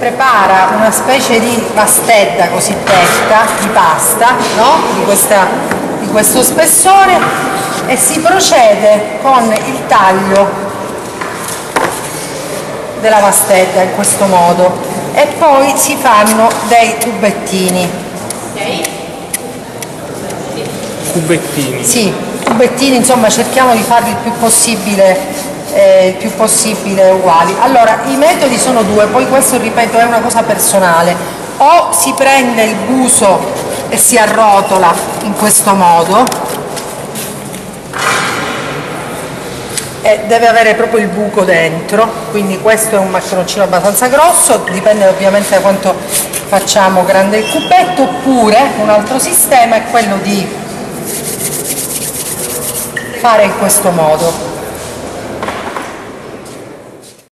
prepara una specie di pastetta cosiddetta, di pasta, no? Di questo spessore, e si procede con il taglio della pastetta in questo modo, e poi si fanno dei tubettini. Cubettini? Sì, cubettini, insomma cerchiamo di farli il più possibile uguali. Allora, i metodi sono due, poi questo, ripeto, è una cosa personale: o si prende il buso e si arrotola in questo modo, e deve avere proprio il buco dentro, quindi questo è un maccheroncino abbastanza grosso, dipende ovviamente da quanto facciamo grande il cubetto. Oppure un altro sistema è quello di fare in questo modo.